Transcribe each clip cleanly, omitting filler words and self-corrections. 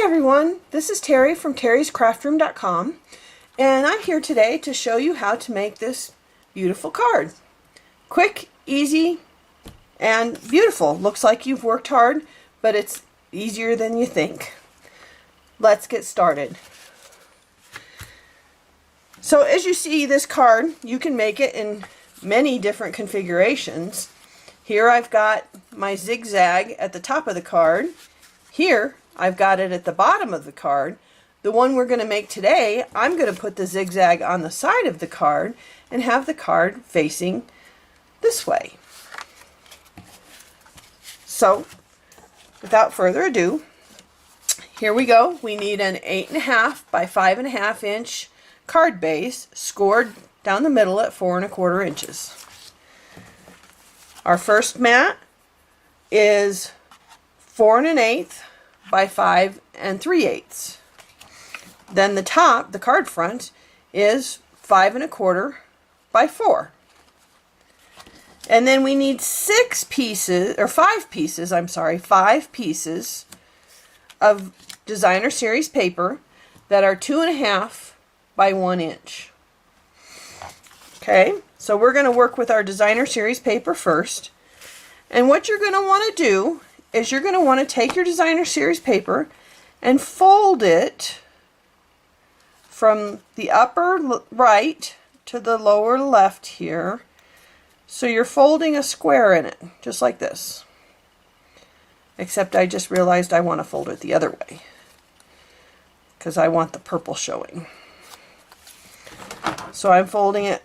everyone, this is Terry from terryscraftroom.com, and I'm here today to show you how to make this beautiful card. Quick, easy, and beautiful. Looks like you've worked hard, but it's easier than you think. Let's get started. So as you see this card, you can make it in many different configurations. Here I've got my zigzag at the top of the card. Here I've got it at the bottom of the card. The one we're going to make today, I'm going to put the zigzag on the side of the card and have the card facing this way. So without further ado, here we go. We need an 8.5 by 5.5 inch card base scored down the middle at 4 1/4 inches. Our first mat is 4 1/8 by 5 3/8. Then the top, the card front, is 5 1/4 by 4. And then we need 5 pieces of designer series paper that are 2.5 by 1 inch. Okay, so we're going to work with our designer series paper first. And what you're going to want to do is you're going to want to take your designer series paper and fold it from the upper right to the lower left here. So you're folding a square in it, just like this. Except I just realized I want to fold it the other way, because I want the purple showing. So I'm folding it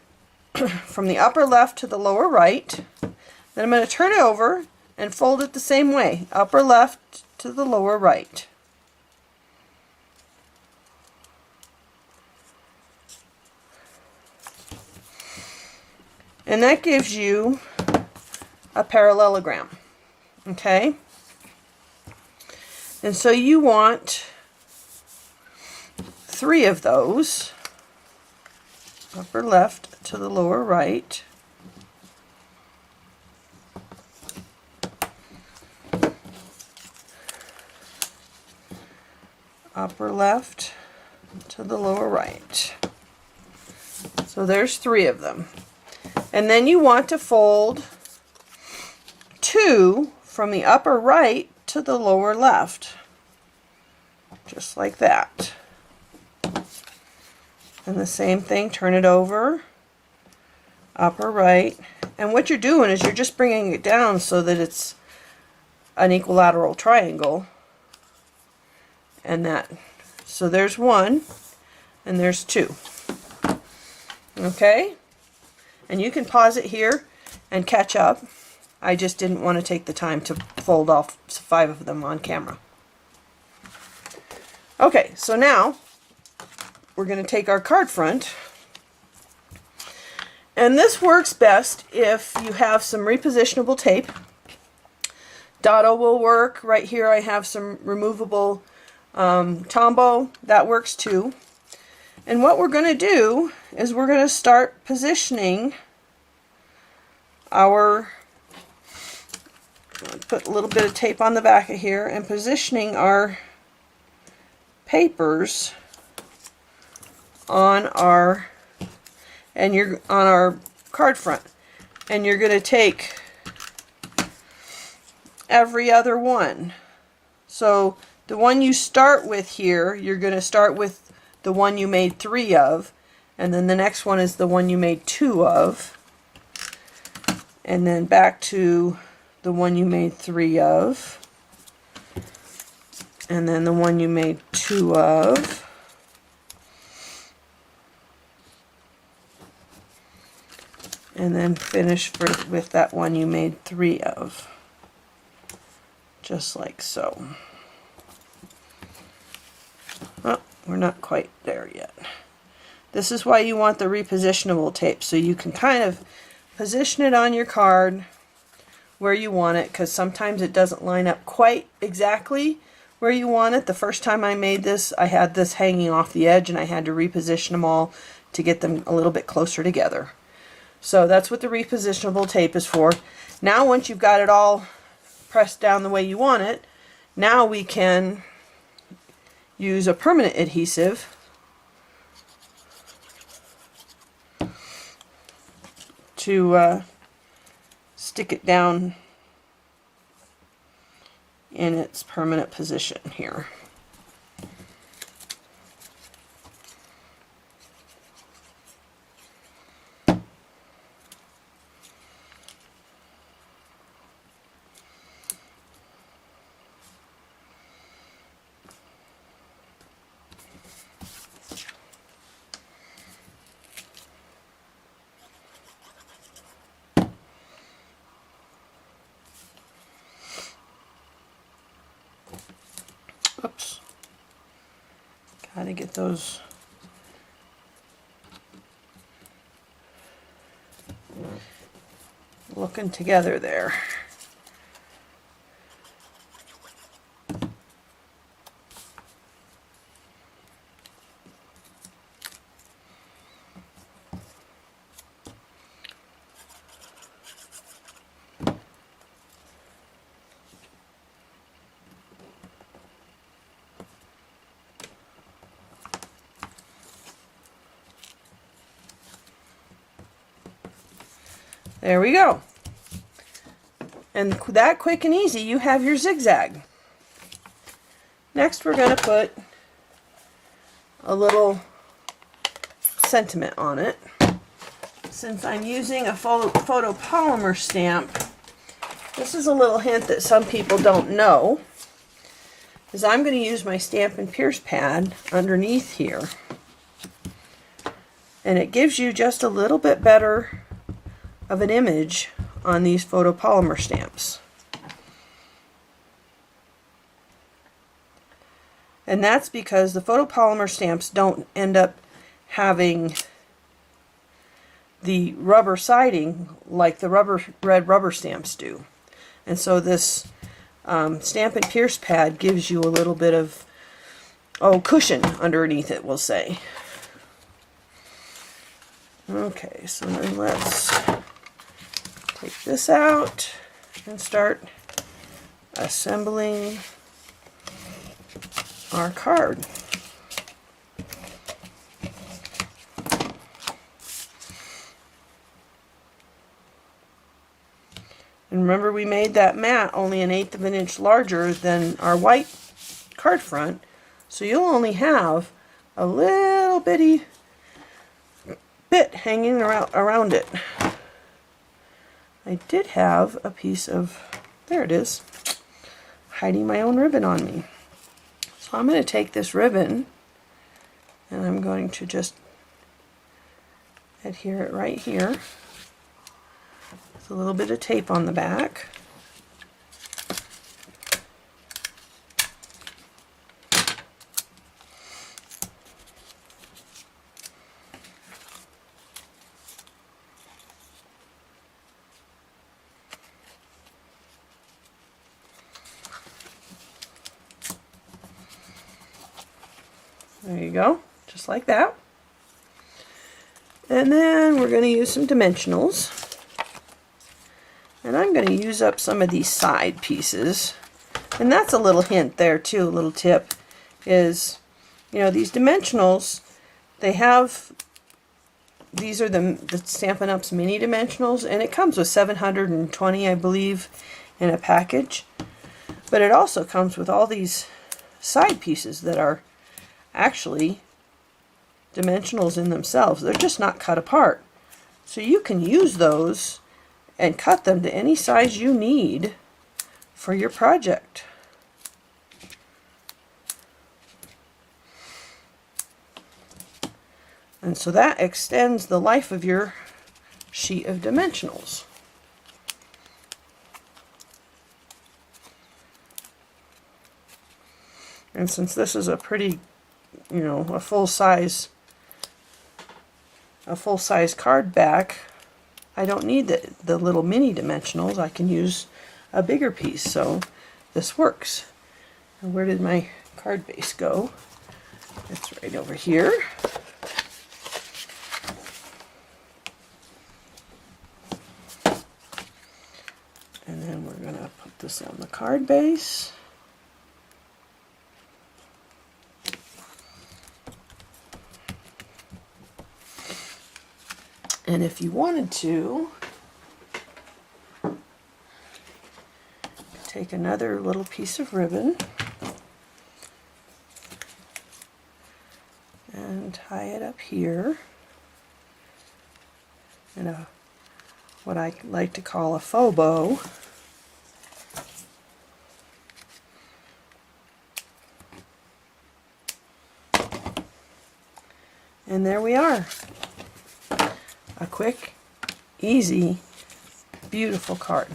from the upper left to the lower right. Then I'm going to turn it over and fold it the same way, upper left to the lower right. And that gives you a parallelogram. Okay? And so you want 3 of those, upper left to the lower right. Upper left to the lower right. So there's 3 of them. And then you want to fold 2 from the upper right to the lower left. Just like that. And the same thing, turn it over, upper right. And what you're doing is you're just bringing it down so that it's an equilateral triangle. And that, so there's 1 and there's 2. Okay? And you can pause it here and catch up. I just didn't want to take the time to fold off 5 of them on camera. Okay, so now we're going to take our card front. And this works best if you have some repositionable tape. Dotto will work. Right here I have some removable Tombow. That works too. And what we're going to do is we're going to start positioning our, put a little bit of tape on the back of here, and positioning our papers on our card front. And you're going to take every other one. So the one you start with here, you're going to start with the one you made 3 of, and then the next one is the one you made 2 of, and then back to the one you made 3 of, and then the one you made 2 of, and then finish with that one you made 3 of, just like so. Oh, we're not quite there yet. This is why you want the repositionable tape, so you can kind of position it on your card where you want it, because sometimes it doesn't line up quite exactly where you want it. The first time I made this, I had this hanging off the edge and I had to reposition them all to get them a little bit closer together. So that's what the repositionable tape is for. Now once you've got it all pressed down the way you want it, now we can use a permanent adhesive to stick it down in its permanent position here. Oops. Gotta get those looking together there. There we go. And that quick and easy, you have your zigzag. Next we're going to put a little sentiment on it. Since I'm using a photopolymer stamp, this is a little hint that some people don't know, is I'm going to use my Stampin' Pierce pad underneath here. And it gives you just a little bit better of an image on these photopolymer stamps. And that's because the photopolymer stamps don't end up having the rubber siding like the red rubber stamps do. And so this Stampin' Pierce pad gives you a little bit of cushion underneath it, we'll say. Okay, so then let's take this out and start assembling our card. And remember, we made that mat only 1/8 of an inch larger than our white card front, so you'll only have a little bitty bit hanging around it. I did have a piece of, there it is, hiding my own ribbon on me. So I'm going to take this ribbon and I'm going to just adhere it right here with a little bit of tape on the back. There you go, just like that. And then we're going to use some dimensionals. And I'm going to use up some of these side pieces. And that's a little hint there too, a little tip, is, you know, these dimensionals, they have, these are the Stampin' Up's mini dimensionals, and it comes with 720, I believe, in a package. But it also comes with all these side pieces that are actually dimensionals in themselves. They're just not cut apart. So you can use those and cut them to any size you need for your project. And so that extends the life of your sheet of dimensionals. And since this is a pretty, you know, a full size card back, I don't need the little mini dimensionals. I can use a bigger piece, so this works. And where did my card base go? It's right over here. And then we're going to put this on the card base. And if you wanted to, take another little piece of ribbon and tie it up here in a what I like to call a faux bow. And there we are. A quick, easy, beautiful card.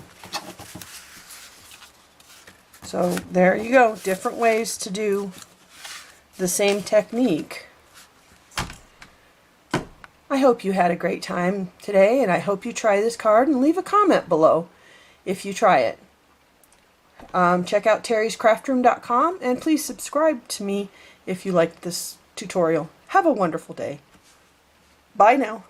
So there you go, different ways to do the same technique. I hope you had a great time today, and I hope you try this card and leave a comment below if you try it. Check out terryscraftroom.com and please subscribe to me if you liked this tutorial. Have a wonderful day. Bye now.